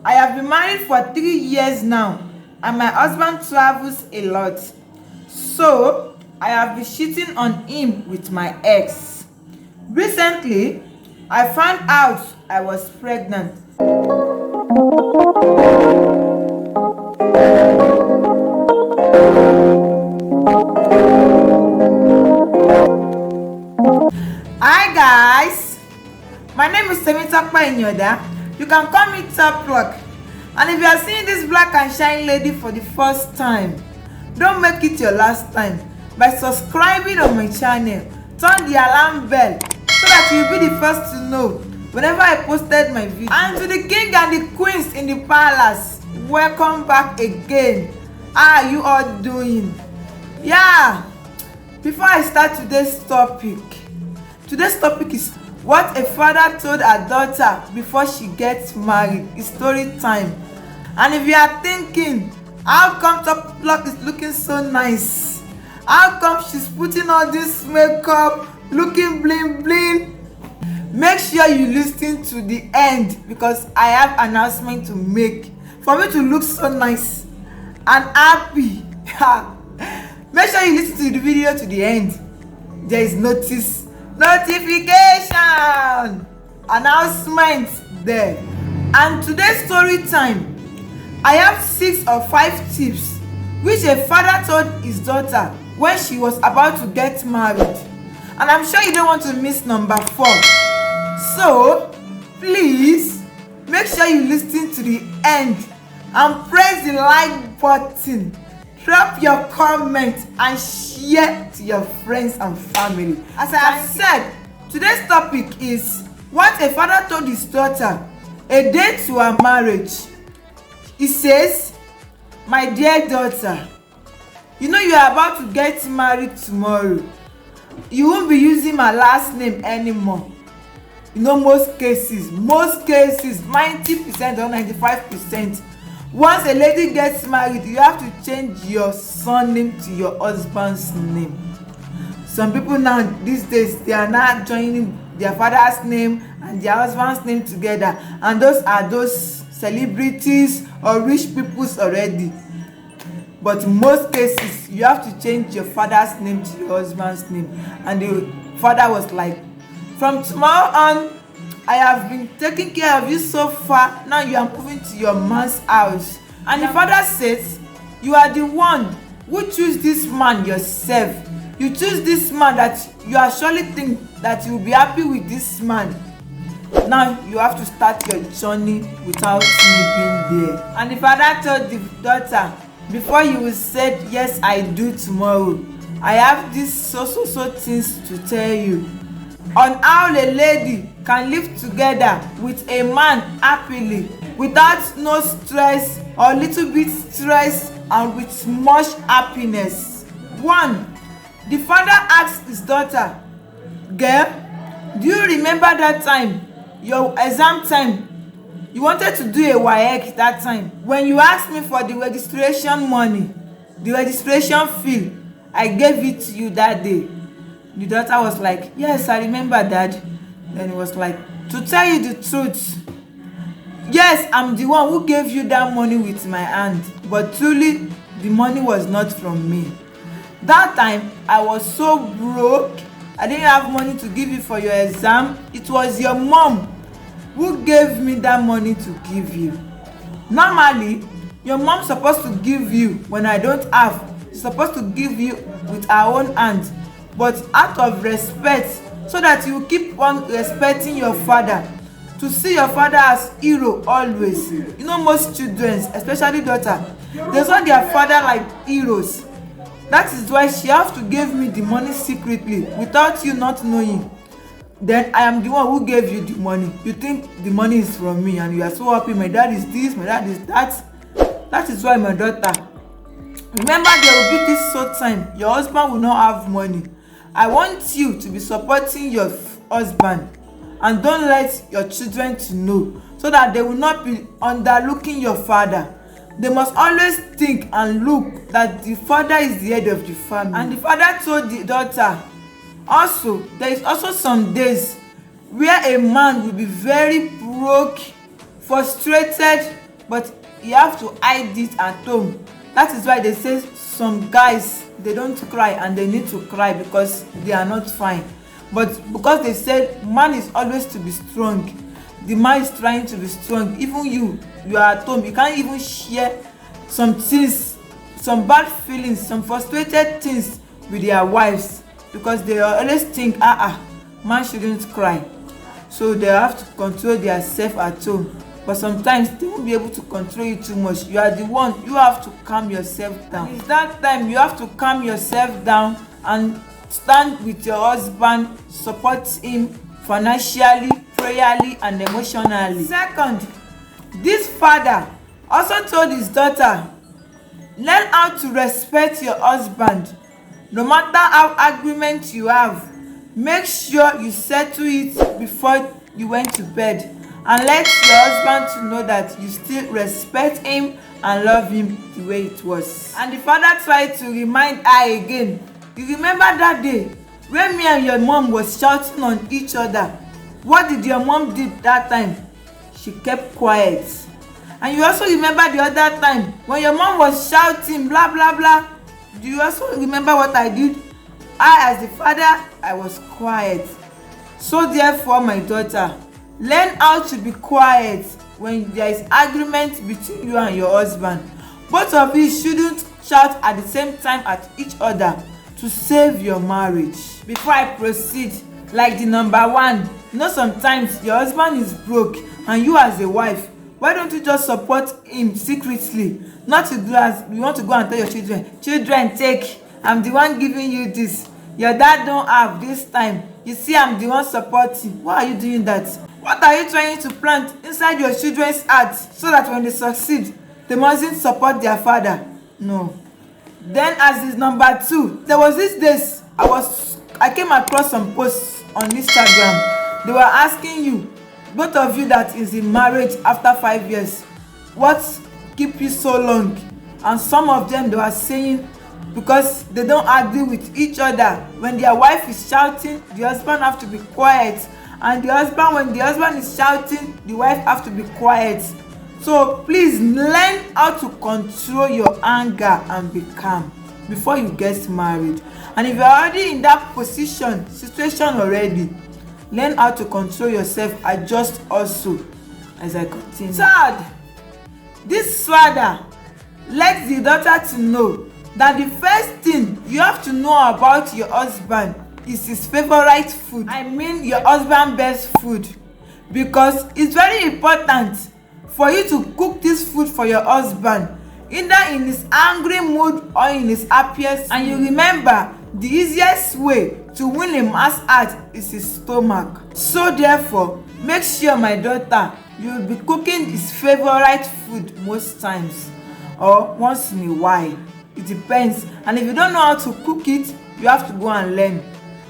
I have been married for 3 years now, and my husband travels a lot. So, I have been cheating on him with my ex. Recently, I found out I was pregnant. Hi guys, my name is Temitope Inyoda. You can call me Top Block. And if you are seeing this black and shiny lady for the first time, don't make it your last time by subscribing on my channel. Turn the alarm bell so that you'll be the first to know whenever I posted my video. And to the king and the queens in the palace, welcome back again. How are you all doing? Yeah, before I start today's topic is what a father told her daughter before she gets married. It's story time. And if you are thinking, how come Top Block is looking so nice? How come she's putting on this makeup, looking bling bling? Make sure you listen to the end because I have an announcement to make. For me to look so nice and happy, make sure you listen to the video to the end. There is notification announcement there. And today's story time, I have 6 or 5 tips which a father told his daughter when she was about to get married, and I'm sure you don't want to miss number 4. So please make sure you listen to the end and press the like button, drop your comment and share to your friends and family. As I have said, today's topic is what a father told his daughter a day to her marriage. He says, "My dear daughter, you know you are about to get married tomorrow. You won't be using my last name anymore. You know, most cases 90% or 95%, once a lady gets married, you have to change your surname to your husband's name. Some people now these days, they are now joining their father's name and their husband's name together, and those are those celebrities or rich peoples already. But in most cases, you have to change your father's name to your husband's name." And the father was like, "From tomorrow on, I have been taking care of you so far. Now you are moving to your man's house." And the father says, "You are the one who choose this man yourself. You choose this man that you are surely think that you will be happy with this man. Now you have to start your journey without me being there." And the father told the daughter, "Before you will say yes I do tomorrow, I have these so things to tell you on how a lady can live together with a man happily without no stress or little bit stress and with much happiness." 1. The father asked his daughter, "Girl, do you remember that time, your exam time, you wanted to do a WAEC that time, when you asked me for the registration money, the registration fee? I gave it to you that day." The daughter was like, "Yes, I remember, Dad." Then he was like, "To tell you the truth, yes, I'm the one who gave you that money with my hand, but truly the money was not from me. That time I was so broke, I didn't have money to give you for your exam. It was your mom who gave me that money to give you. Normally, your mom's supposed to give you when I don't have. She's supposed to give you with her own hand. But out of respect, so that you keep on respecting your father, to see your father as hero always. You know, most children, especially daughter, they saw their father like heroes. That is why she have to give me the money secretly without you not knowing. Then I am the one who gave you the money. You think the money is from me and you are so happy. My dad is this, my dad is that. That is why, my daughter, remember there will be this short time your husband will not have money. I want you to be supporting your husband and don't let your children to know, so that they will not be underlooking your father. They must always think and look that the father is the head of the family." And the father told the daughter, "Also, there is also some days where a man will be very broke, frustrated, but you have to hide it at home. That is why they say some guys, they don't cry and they need to cry because they are not fine. But because they said man is always to be strong, the man is trying to be strong. Even you are at home, you can't even share some things, some bad feelings, some frustrated things with their wives, because they always think man shouldn't cry, so they have to control their self at home. But sometimes they won't be able to control you too much. You are the one, you have to calm yourself down. It's that time you have to calm yourself down and stand with your husband, support him financially, prayerly and emotionally. Second, this father also told his daughter, learn how to respect your husband. No matter how argument you have, make sure you settle it before you went to bed, and let your husband to know that you still respect him and love him the way it was. And the father tried to remind her again, you remember that day when me and your mom was shouting on each other? What did your mom do that time? She kept quiet. And you also remember the other time when your mom was shouting blah blah blah? Do you also remember what I did? I, as the father, I was quiet. So therefore, my daughter, learn how to be quiet when there is argument between you and your husband. Both of you shouldn't shout at the same time at each other to save your marriage. Before I proceed, like the number one, you know, sometimes your husband is broke and you as a wife, why don't you just support him secretly? Not to do as you want to go and tell your children, take, I'm the one giving you this, your dad don't have this time, you see I'm the one supporting. Why are you doing that? What are you trying to plant inside your children's hearts so that when they succeed they mustn't support their father? No. Then as is number two, there was this days I came across some posts on Instagram. They were asking you, both of you that is in marriage after 5 years, what keep you so long? And some of them, they were saying because they don't agree with each other. When their wife is shouting, the husband have to be quiet, and when the husband is shouting, the wife have to be quiet. So please learn how to control your anger and be calm before you get married. And if you're already in that situation already, learn how to control yourself. Adjust also as I continue. Third, this father let the daughter to know that the first thing you have to know about your husband is his favorite food. I mean your husband's best food, because it's very important for you to cook this food for your husband, either in his angry mood or in his happiest. And you remember, the easiest way to win a man's heart is his stomach. So therefore, make sure, my daughter, you will be cooking his favorite food most times or once in a while. It depends. And if you don't know how to cook it, you have to go and learn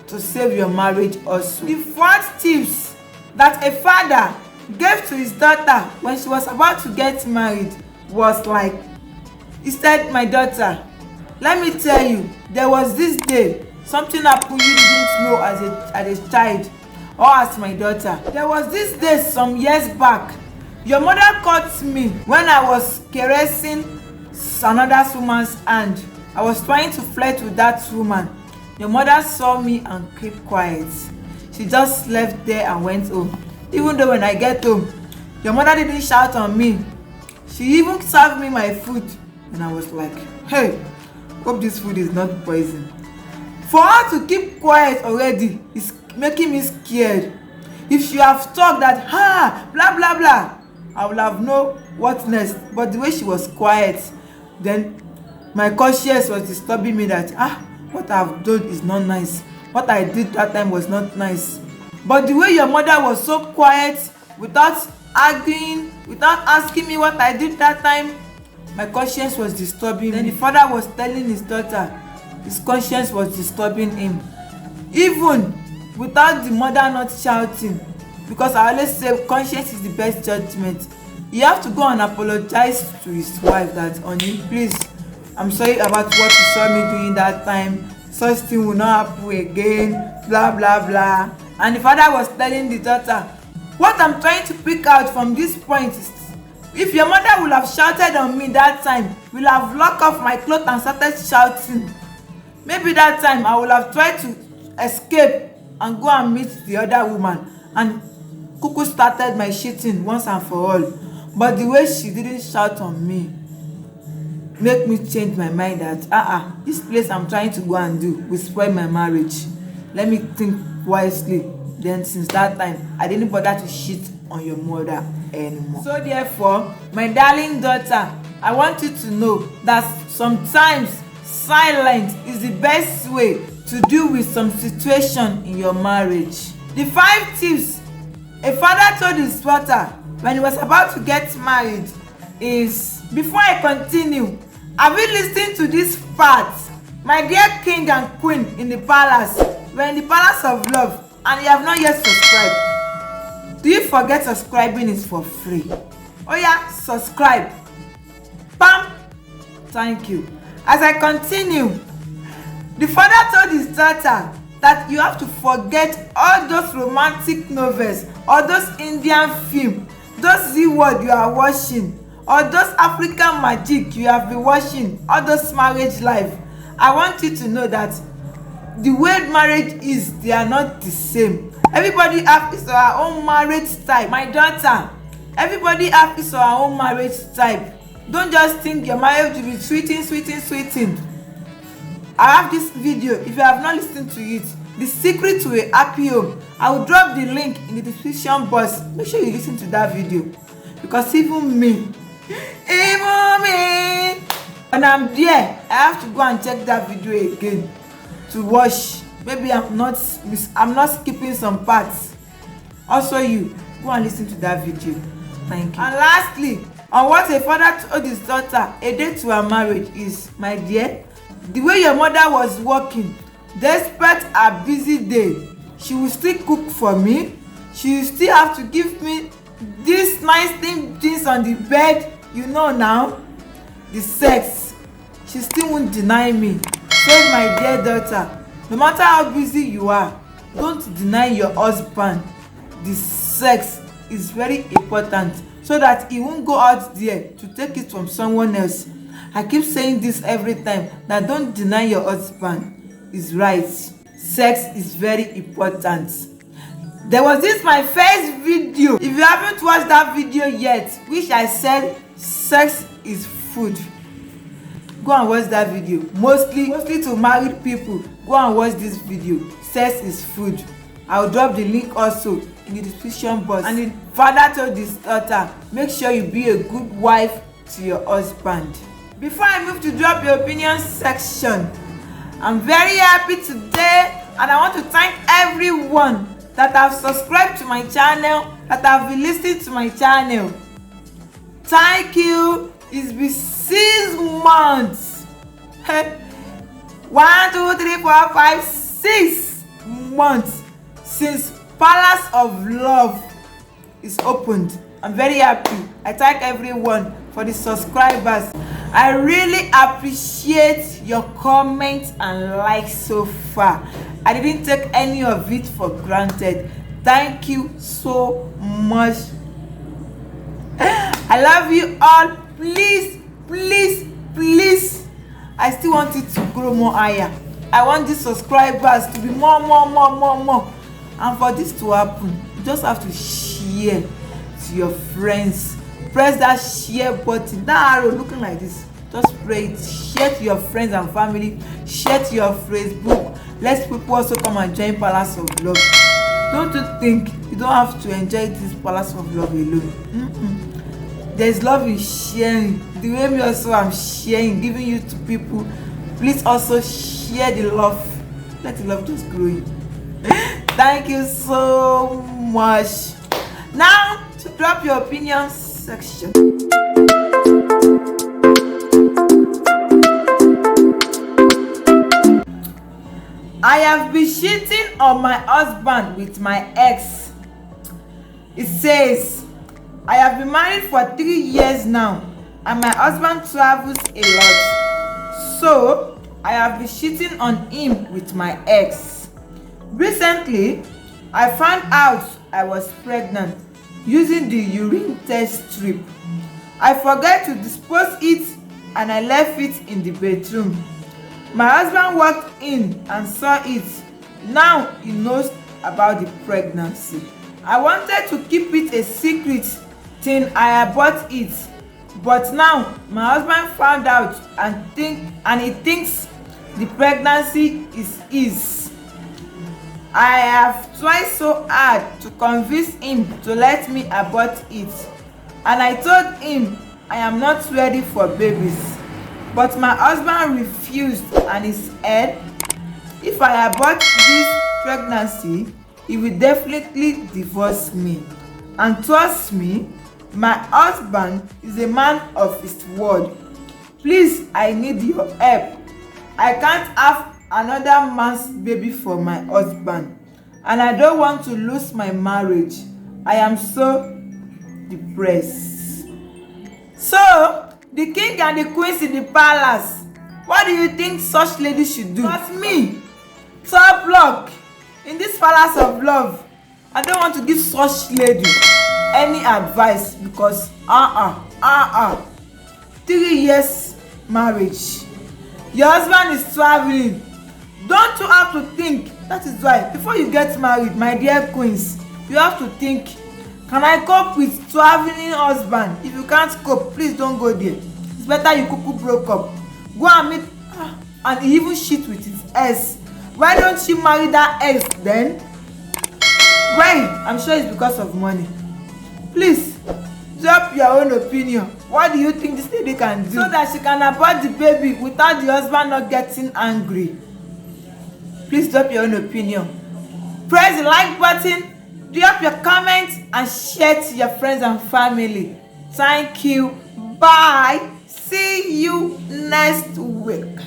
to save your marriage also. The fourth tips that a father gave to his daughter when she was about to get married was like, he said, my daughter, let me tell you, there was this day something happened you didn't know as a child or as my daughter. There was this day some years back, your mother caught me when I was caressing another woman's hand. I was trying to flirt with that woman. Your mother saw me and kept quiet. She just left there and went home. Even though when I get home, your mother didn't shout on me. She even served me my food. And I was like, hey, hope this food is not poison. For her to keep quiet already is making me scared. If she have talked that, blah, blah, blah, I would have known what next. But the way she was quiet, then my conscience was disturbing me that, what I've done is not nice. What I did that time was not nice. But the way your mother was so quiet, without arguing, without asking me what I did that time, my conscience was disturbing. Then the father was telling his daughter, his conscience was disturbing him. Even without the mother not shouting, because I always say conscience is the best judgment. You have to go and apologize to his wife that, honey, please, I'm sorry about what you saw me doing that time. Such thing will not happen again, blah, blah, blah. And the father was telling the daughter, what I'm trying to pick out from this point If your mother would have shouted on me that time, will have locked off my clothes and started shouting. Maybe that time I would have tried to escape and go and meet the other woman and kuku started my shitting once and for all. But the way she didn't shout on me make me change my mind that this place I'm trying to go and do will spoil my marriage. Let me think wisely. Then since that time I didn't bother to shit on your mother anymore. So therefore, my darling daughter, I want you to know that sometimes silence is the best way to deal with some situation in your marriage. The 5 tips a father told his daughter when he was about to get married is, before I continue, have you listened to this part? My dear king and queen in the palace, we're in the palace of love and you have not yet subscribed. Do you forget subscribing is for free? Oh yeah, subscribe. Bam! Thank you. As I continue, the father told his daughter that you have to forget all those romantic novels or those Indian films, those Z-word you are watching, or those African magic you have been watching, all those marriage life. I want you to know that the way marriage is, they are not the same. Everybody has his or her own marriage type. My daughter, everybody has his or her own marriage type. Don't just think your marriage will be sweeting. I have this video. If you have not listened to it, the secret to a happy home, I will drop the link in the description box. Make sure you listen to that video, because even me, when I'm there, I have to go and check that video again to watch. Maybe I'm not skipping some parts. Also, you go and listen to that video. Thank you. And lastly, on what a father told his daughter a day to her marriage is, my dear, the way your mother was working, despite her busy day, she will still cook for me. She will still have to give me these nice things on the bed. You know now, the sex. She still won't deny me. So my dear daughter, no matter how busy you are, don't deny your husband. The sex is very important so that he won't go out there to take it from someone else. I keep saying this every time, that don't deny your husband. Is right. Sex is very important. There was this my first video. If you haven't watched that video yet, which I said sex is food, go and watch that video. Mostly to married people, go and watch this video. Sex is food. I will drop the link also in the description box. And the father told his daughter, make sure you be a good wife to your husband. Before I move to drop your opinion section, I'm very happy today, and I want to thank everyone that have subscribed to my channel, that have been listening to my channel. Thank you. It's been 6 months. 1, 2, 3, 4, 5, 6 months since Palace of Love is opened. I'm very happy. I thank everyone for the subscribers. I really appreciate your comments and likes so far. I didn't take any of it for granted. Thank you so much. I love you all. Please. I still want it to grow more higher. I want these subscribers to be more. And for this to happen, you just have to share to your friends. Press that share button, that arrow looking like this. Just pray it. Share to your friends and family. Share to your Facebook. Let people also come and join Palace of Love. Don't you think you don't have to enjoy this Palace of Love alone? There's love in sharing. The way me also I'm sharing, giving you to people. Please also share the love. Let the love just grow you. Thank you so much. Now to drop your opinions section. I have been cheating on my husband with my ex. It says, I have been married for 3 years now and my husband travels a lot. So, I have been cheating on him with my ex. Recently, I found out I was pregnant using the urine test strip. I forget to dispose it and I left it in the bedroom. My husband walked in and saw it. Now he knows about the pregnancy. I wanted to keep it a secret till I abort it, but now my husband found out and he thinks the pregnancy is his. I have tried so hard to convince him to let me abort it, and I told him I am not ready for babies. But my husband refused and he said if I abort this pregnancy, he will definitely divorce me. And trust me, my husband is a man of his word. Please, I need your help. I can't have another man's baby for my husband, and I don't want to lose my marriage. I am so depressed. So, the king and the queens in the palace, what do you think such ladies should do? But me, top luck in this palace of love, I don't want to give such lady any advice because 3 years marriage, your husband is traveling. Don't you have to think? That is why before you get married, my dear queens, you have to think, can I cope with traveling husband? If you can't cope, please don't go there. It's better you kuku broke up. Go and meet and he even shit with his ex. Why don't you marry that ex then? Why? I'm sure it's because of money. Please drop your own opinion. What do you think this lady can do so that she can abort the baby without the husband not getting angry? Please drop your own opinion. Press the like button, drop your comments and share to your friends and family. Thank you. Bye. See you next week.